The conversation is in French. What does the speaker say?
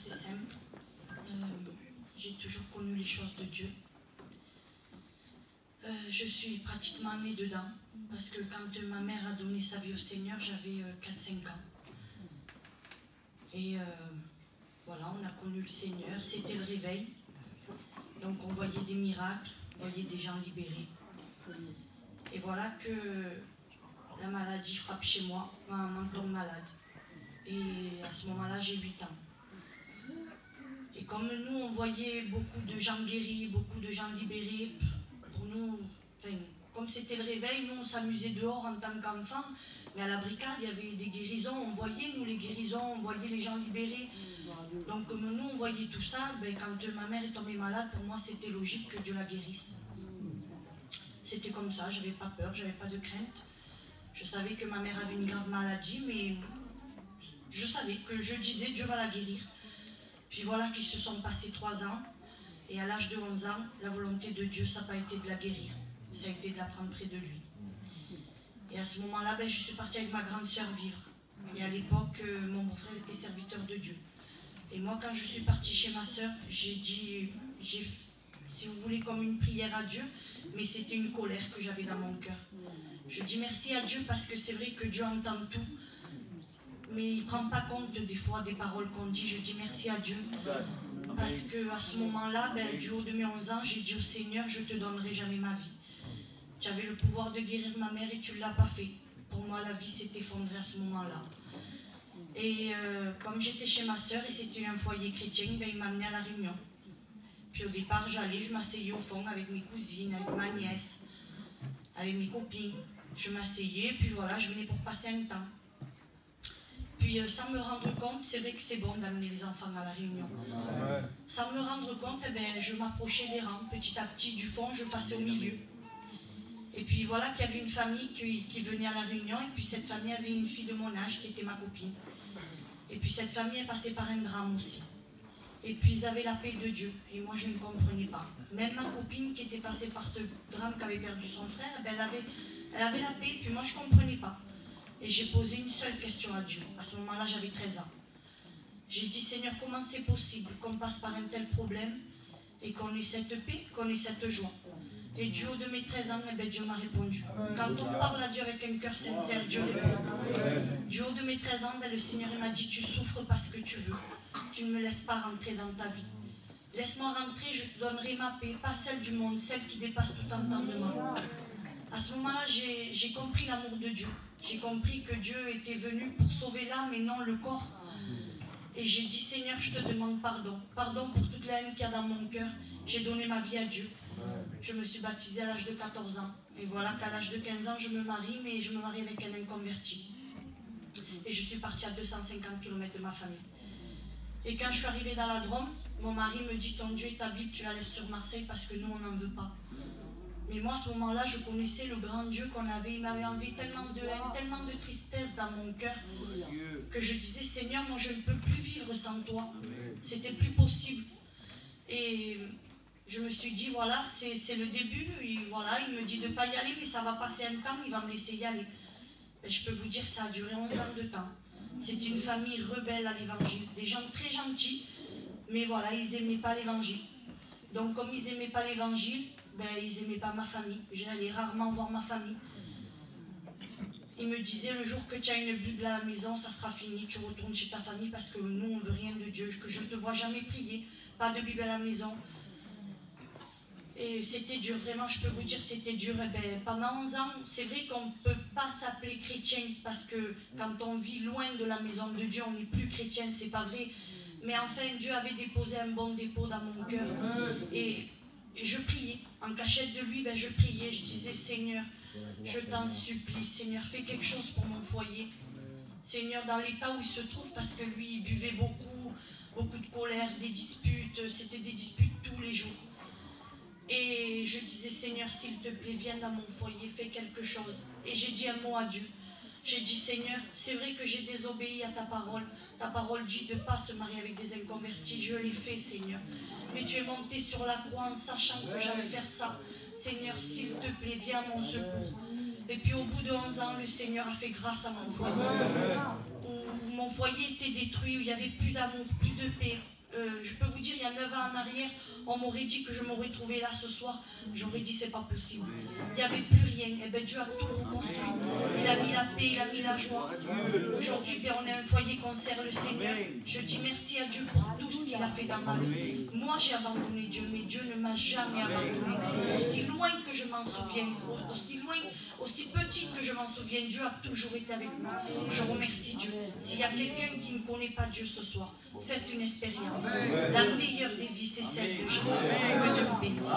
assez simple. J'ai toujours connu les choses de Dieu. Je suis pratiquement née dedans, parce que quand ma mère a donné sa vie au Seigneur, j'avais 4-5 ans. Et voilà, on a connu le Seigneur, c'était le réveil. Donc on voyait des miracles, on voyait des gens libérés. Et voilà que la maladie frappe chez moi, ma maman tombe malade. Et à ce moment-là, j'ai 8 ans. Et comme nous, on voyait beaucoup de gens guéris, beaucoup de gens libérés, pour nous, enfin, comme c'était le réveil, nous on s'amusait dehors en tant qu'enfants, mais à la bricade, il y avait des guérisons, on voyait nous les guérisons, on voyait les gens libérés. Donc comme nous, on voyait tout ça, ben, quand ma mère est tombée malade, pour moi c'était logique que Dieu la guérisse. C'était comme ça, j'avais pas peur, j'avais pas de crainte. Je savais que ma mère avait une grave maladie, mais je savais que je disais Dieu va la guérir. Puis voilà qu'ils se sont passés 3 ans, et à l'âge de 11 ans, la volonté de Dieu, ça n'a pas été de la guérir, ça a été de la prendre près de lui. Et à ce moment-là, ben, je suis partie avec ma grande sœur vivre. Et à l'époque, mon beau-frère était serviteur de Dieu. Et moi, quand je suis partie chez ma sœur, j'ai dit, si vous voulez, comme une prière à Dieu, mais c'était une colère que j'avais dans mon cœur. Je dis merci à Dieu parce que c'est vrai que Dieu entend tout, mais il ne prend pas compte des fois des paroles qu'on dit. Je dis merci à Dieu parce qu'à ce moment-là, ben, du haut de mes 11 ans, j'ai dit au Seigneur, je ne te donnerai jamais ma vie. Tu avais le pouvoir de guérir ma mère et tu ne l'as pas fait. Pour moi, la vie s'est effondrée à ce moment-là. Et comme j'étais chez ma soeur et c'était un foyer chrétien, ben, il m'a amenée à la réunion. Puis au départ, j'allais, je m'asseyais au fond avec mes cousines, avec ma nièce, avec mes copines. Je m'asseyais, puis voilà, je venais pour passer un temps. Puis sans me rendre compte, c'est vrai que c'est bon d'amener les enfants à la réunion. Sans me rendre compte, eh ben, je m'approchais des rangs. Petit à petit, du fond, je passais au milieu. Et puis voilà qu'il y avait une famille qui venait à la réunion, et puis cette famille avait une fille de mon âge qui était ma copine. Et puis cette famille est passée par un drame aussi. Et puis ils avaient la paix de Dieu, et moi je ne comprenais pas. Même ma copine qui était passée par ce drame, qui avait perdu son frère, ben, elle avait la paix, puis moi je ne comprenais pas. Et j'ai posé une seule question à Dieu. À ce moment-là, j'avais 13 ans. J'ai dit, Seigneur, comment c'est possible qu'on passe par un tel problème et qu'on ait cette paix, qu'on ait cette joie? Et du haut de mes 13 ans, eh bien, Dieu m'a répondu. Quand on parle à Dieu avec un cœur sincère, Dieu répond. Du haut de mes 13 ans, ben, le Seigneur m'a dit, tu souffres parce que tu veux. Tu ne me laisses pas rentrer dans ta vie. Laisse-moi rentrer, je te donnerai ma paix, pas celle du monde, celle qui dépasse tout entendement. À ce moment-là, j'ai compris l'amour de Dieu. J'ai compris que Dieu était venu pour sauver l'âme et non le corps. Et j'ai dit, Seigneur, je te demande pardon. Pardon pour toute la haine qu'il y a dans mon cœur. J'ai donné ma vie à Dieu. Je me suis baptisée à l'âge de 14 ans. Et voilà qu'à l'âge de 15 ans, je me marie, mais je me marie avec un inconverti. Et je suis partie à 250 km de ma famille. Et quand je suis arrivée dans la Drôme, mon mari me dit, ton Dieu est ta Bible, tu la laisses sur Marseille parce que nous, on n'en veut pas. Mais moi, à ce moment-là, je connaissais le grand Dieu qu'on avait. Il m'avait enlevé tellement de haine, tellement de tristesse dans mon cœur, que je disais, Seigneur, moi, je ne peux plus vivre sans toi. C'était plus possible. Et je me suis dit, voilà, c'est le début. Et voilà, il me dit de ne pas y aller, mais ça va passer un temps, il va me laisser y aller. Et je peux vous dire, ça a duré 11 ans de temps. C'est une famille rebelle à l'évangile. Des gens très gentils, mais voilà, ils n'aimaient pas l'évangile. Donc, comme ils n'aimaient pas l'évangile, ben, ils n'aimaient pas ma famille. J'allais rarement voir ma famille. Ils me disaient, le jour que tu as une Bible à la maison, ça sera fini, tu retournes chez ta famille parce que nous, on ne veut rien de Dieu, que je ne te vois jamais prier, pas de Bible à la maison. Et c'était dur, vraiment, je peux vous dire, c'était dur. Et ben, pendant 11 ans, c'est vrai qu'on ne peut pas s'appeler chrétien parce que quand on vit loin de la maison de Dieu, on n'est plus chrétien, c'est pas vrai. Mais enfin, Dieu avait déposé un bon dépôt dans mon cœur. Et je priais, en cachette de lui, ben je priais, je disais, Seigneur, je t'en supplie, Seigneur, fais quelque chose pour mon foyer. Seigneur, dans l'état où il se trouve, parce que lui, il buvait beaucoup, beaucoup de colère, des disputes, c'était des disputes tous les jours. Et je disais, Seigneur, s'il te plaît, viens dans mon foyer, fais quelque chose. Et j'ai dit un mot à Dieu. J'ai dit, Seigneur, c'est vrai que j'ai désobéi à ta parole. Ta parole dit de ne pas se marier avec des inconvertis. Je l'ai fait, Seigneur. Mais tu es monté sur la croix en sachant que j'allais faire ça. Seigneur, s'il te plaît, viens à mon secours. Et puis au bout de 11 ans, le Seigneur a fait grâce à mon foyer. Où mon foyer était détruit, où il n'y avait plus d'amour, plus de paix. je peux vous dire, il y a 9 ans en arrière, on m'aurait dit que je m'aurais trouvé là ce soir. J'aurais dit, c'est pas possible. Il n'y avait plus rien. Et bien Dieu a tout reconstruit. Il a mis la paix, il a mis la joie. Aujourd'hui, ben, on est un foyer qu'on sert le Seigneur. Je dis merci à Dieu pour tout ce qu'il a fait dans ma vie. Moi, j'ai abandonné Dieu, mais Dieu ne m'a jamais abandonné. Aussi loin que je m'en souvienne, aussi loin, aussi petite que je m'en souvienne, Dieu a toujours été avec moi. Je remercie Dieu. S'il y a quelqu'un qui ne connaît pas Dieu ce soir, faites une expérience. La meilleure des vies, c'est celle de Jésus. Que Dieu vous bénisse.